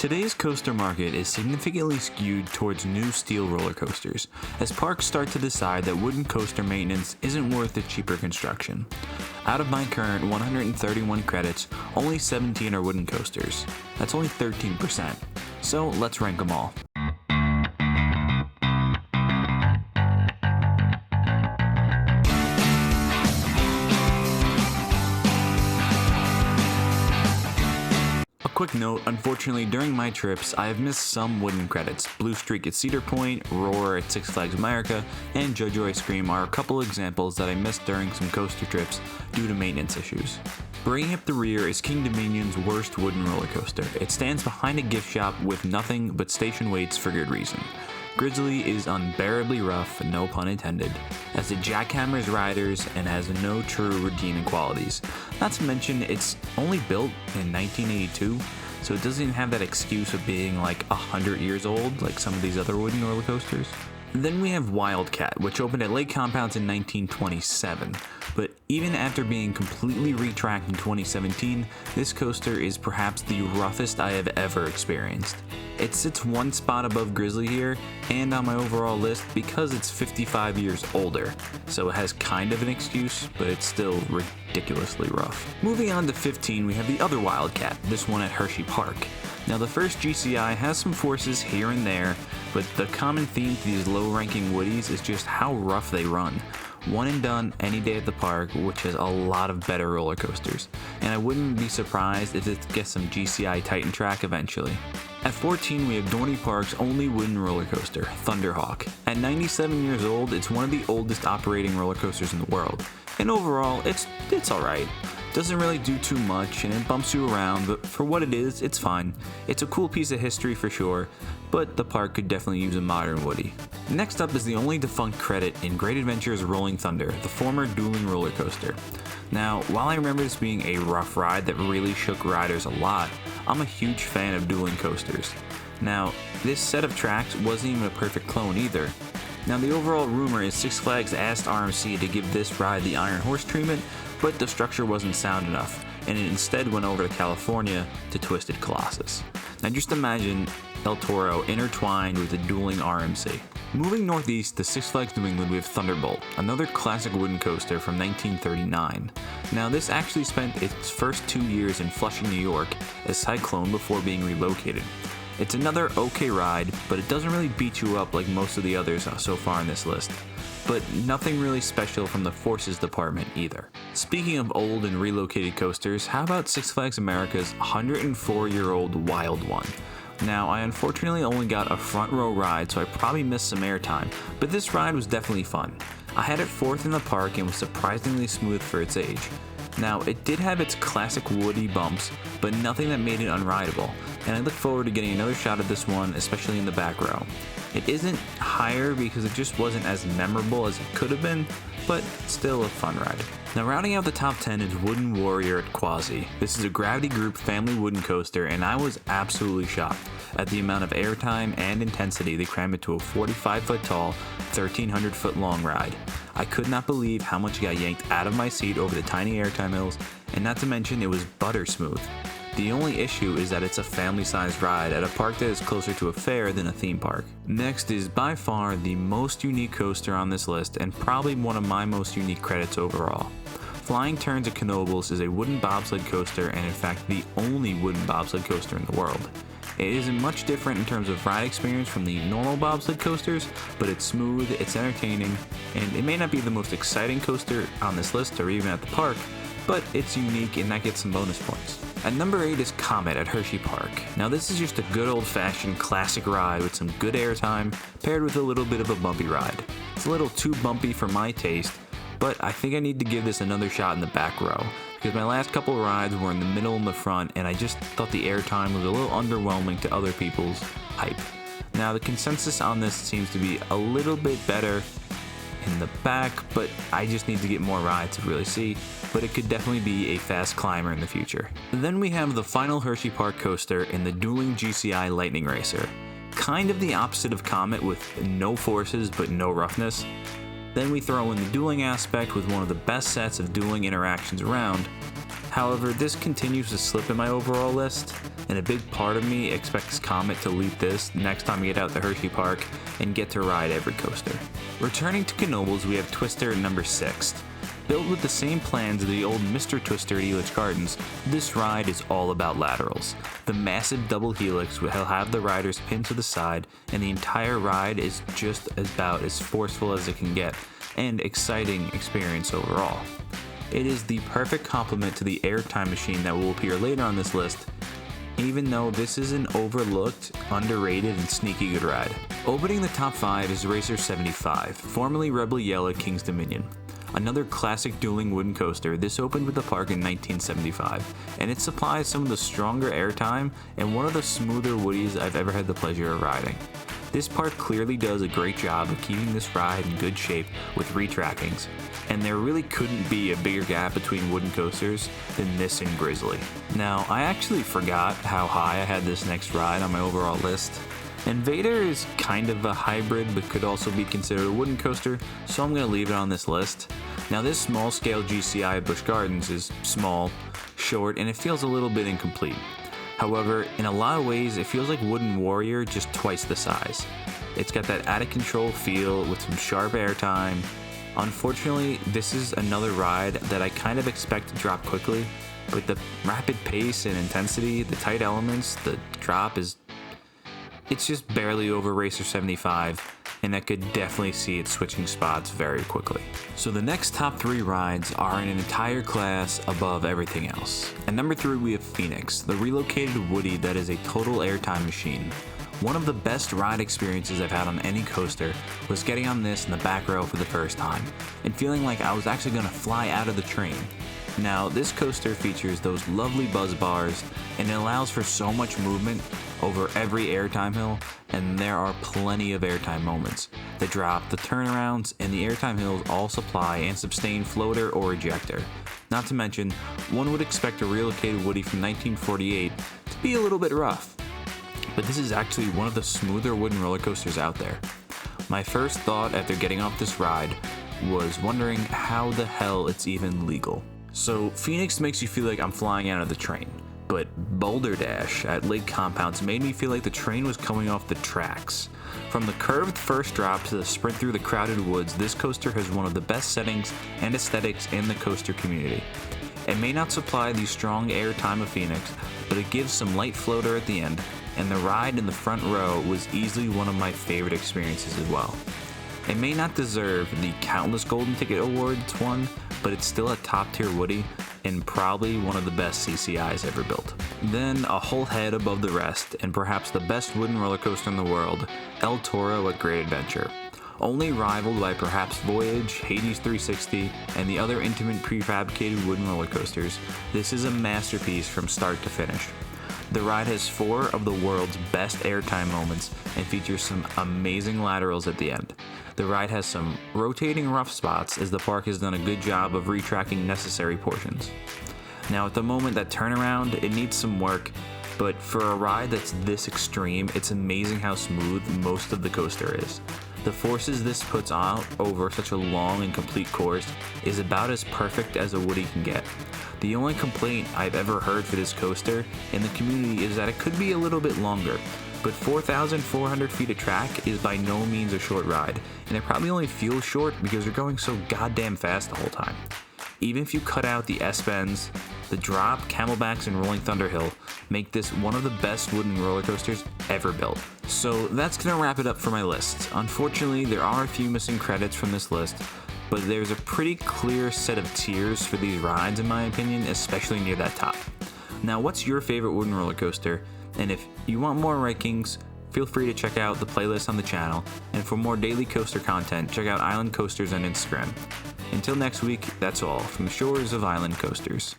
Today's coaster market is significantly skewed towards new steel roller coasters, as parks start to decide that wooden coaster maintenance isn't worth the cheaper construction. Out of my current 131 credits, only 17 are wooden coasters. That's only 13%. So let's rank them all. Quick note, unfortunately during my trips I have missed some wooden credits. Blue Streak at Cedar Point, Roar at Six Flags America, and JoJo Ice Cream are a couple examples that I missed during some coaster trips due to maintenance issues. Bringing up the rear is King Dominion's worst wooden roller coaster. It stands behind a gift shop with nothing but station weights for good reason. Grizzly is unbearably rough, no pun intended, as it jackhammers riders and has no true redeeming qualities. Not to mention, it's only built in 1982, so it doesn't even have that excuse of being like 100 years old like some of these other wooden roller coasters. Then we have Wildcat, which opened at Lake Compounds in 1927, but even after being completely retracked in 2017, this coaster is perhaps the roughest I have ever experienced. It sits one spot above Grizzly here, and on my overall list because it's 55 years older, so it has kind of an excuse, but it's still ridiculously rough. Moving on to 15, we have the other Wildcat, this one at HersheyPark. Now the first GCI has some forces here and there, but the common theme to these low-ranking woodies is just how rough they run. One and done any day at the park, which has a lot of better roller coasters, and I wouldn't be surprised if it gets some GCI Titan track eventually. At 14, we have Dorney Park's only wooden roller coaster, Thunderhawk. At 97 years old, it's one of the oldest operating roller coasters in the world, and overall, it's alright. Doesn't really do too much, and it bumps you around, but for what it is, it's fine. It's a cool piece of history for sure, but the park could definitely use a modern Woody. Next up is the only defunct credit in Great Adventure's Rolling Thunder, the former Dueling roller coaster. Now, while I remember this being a rough ride that really shook riders a lot, I'm a huge fan of dueling coasters. Now, this set of tracks wasn't even a perfect clone either. Now, the overall rumor is Six Flags asked RMC to give this ride the Iron Horse treatment, but the structure wasn't sound enough, and it instead went over to California to Twisted Colossus. Now just imagine El Toro intertwined with the dueling RMC. Moving northeast to Six Flags New England, we have Thunderbolt, another classic wooden coaster from 1939. Now this actually spent its first 2 years in Flushing, New York as Cyclone before being relocated. It's another okay ride, but it doesn't really beat you up like most of the others so far on this list. But nothing really special from the Forces department either. Speaking of old and relocated coasters, how about Six Flags America's 104-year-old Wild One? Now, I unfortunately only got a front row ride, so I probably missed some airtime, but this ride was definitely fun. I had it fourth in the park and was surprisingly smooth for its age. Now, it did have its classic woody bumps, but nothing that made it unrideable, and I look forward to getting another shot at this one, especially in the back row. It isn't higher because it just wasn't as memorable as it could have been, but still a fun ride. Now rounding out the top 10 is Wooden Warrior at Quasi. This is a Gravity Group family wooden coaster, and I was absolutely shocked at the amount of airtime and intensity they crammed into a 45-foot tall, 1,300-foot long ride. I could not believe how much got yanked out of my seat over the tiny airtime hills, and not to mention it was butter smooth. The only issue is that it's a family-sized ride at a park that is closer to a fair than a theme park. Next is by far the most unique coaster on this list, and probably one of my most unique credits overall. Flying Turns at Knoebels is a wooden bobsled coaster, and in fact the only wooden bobsled coaster in the world. It isn't much different in terms of ride experience from the normal bobsled coasters, but it's smooth, it's entertaining, and it may not be the most exciting coaster on this list or even at the park, but it's unique and that gets some bonus points. At number 8 is Comet at HersheyPark. Now this is just a good old-fashioned classic ride with some good airtime paired with a little bit of a bumpy ride. It's a little too bumpy for my taste, but I think I need to give this another shot in the back row, because my last couple of rides were in the middle and the front, and I just thought the airtime was a little underwhelming to other people's hype. Now the consensus on this seems to be a little bit better in the back, but I just need to get more rides to really see, but it could definitely be a fast climber in the future. Then we have the final HersheyPark coaster in the Dueling GCI Lightning Racer. Kind of the opposite of Comet with no forces but no roughness. Then we throw in the dueling aspect with one of the best sets of dueling interactions around. However, this continues to slip in my overall list, and a big part of me expects Comet to lead this next time we get out to HersheyPark and get to ride every coaster. Returning to Knoebels, we have Twister number 6. Built with the same plans of the old Mr. Twister at Helix Gardens, this ride is all about laterals. The massive double helix will have the riders pinned to the side, and the entire ride is just about as forceful as it can get, and exciting experience overall. It is the perfect complement to the Airtime machine that will appear later on this list, even though this is an overlooked, underrated, and sneaky good ride. Opening the top 5 is Racer 75, formerly Rebel Yell at King's Dominion. Another classic dueling wooden coaster, this opened with the park in 1975, and it supplies some of the stronger airtime and one of the smoother woodies I've ever had the pleasure of riding. This park clearly does a great job of keeping this ride in good shape with retrackings, and there really couldn't be a bigger gap between wooden coasters than this and Grizzly. Now, I actually forgot how high I had this next ride on my overall list. And Vader is kind of a hybrid, but could also be considered a wooden coaster, so I'm going to leave it on this list. Now, this small-scale GCI at Busch Gardens is small, short, and it feels a little bit incomplete. However, in a lot of ways, it feels like Wooden Warrior, just twice the size. It's got that out-of-control feel with some sharp airtime. Unfortunately, this is another ride that I kind of expect to drop quickly, but the rapid pace and intensity, the tight elements, the drop it's just barely over Racer 75, and I could definitely see it switching spots very quickly. So the next top 3 rides are in an entire class above everything else. At number 3 we have Phoenix, the relocated woody that is a total airtime machine. One of the best ride experiences I've had on any coaster was getting on this in the back row for the first time, and feeling like I was actually going to fly out of the train. Now, this coaster features those lovely buzz bars, and it allows for so much movement over every airtime hill, and there are plenty of airtime moments. The drop, the turnarounds, and the airtime hills all supply and sustain floater or ejector. Not to mention, one would expect a relocated woody from 1948 to be a little bit rough, but this is actually one of the smoother wooden roller coasters out there. My first thought after getting off this ride was wondering how the hell it's even legal. So Phoenix makes you feel like I'm flying out of the train, but Boulder Dash at Lake Compounds made me feel like the train was coming off the tracks. From the curved first drop to the sprint through the crowded woods, this coaster has one of the best settings and aesthetics in the coaster community. It may not supply the strong air time of Phoenix, but it gives some light floater at the end, and the ride in the front row was easily one of my favorite experiences as well. It may not deserve the countless golden ticket awards it's won, but it's still a top tier woody and probably one of the best CCIs ever built. Then a whole head above the rest, and perhaps the best wooden roller coaster in the world, El Toro at Great Adventure. Only rivaled by perhaps Voyage, Hades 360, and the other intimate prefabricated wooden roller coasters, this is a masterpiece from start to finish. The ride has 4 of the world's best airtime moments and features some amazing laterals at the end. The ride has some rotating rough spots as the park has done a good job of retracking necessary portions. Now at the moment that turnaround, it needs some work, but for a ride that's this extreme, it's amazing how smooth most of the coaster is. The forces this puts out over such a long and complete course is about as perfect as a woody can get. The only complaint I've ever heard for this coaster in the community is that it could be a little bit longer, but 4,400 feet of track is by no means a short ride, and it probably only feels short because you're going so goddamn fast the whole time. Even if you cut out the S-bends, the drop, camelbacks, and rolling Thunderhill make this one of the best wooden roller coasters ever built. So that's gonna wrap it up for my list. Unfortunately, there are a few missing credits from this list, but there's a pretty clear set of tiers for these rides in my opinion, especially near that top. Now, what's your favorite wooden roller coaster? And if you want more rankings, feel free to check out the playlist on the channel, and for more daily coaster content, check out Island Coasters on Instagram. Until next week, that's all from the shores of Island Coasters.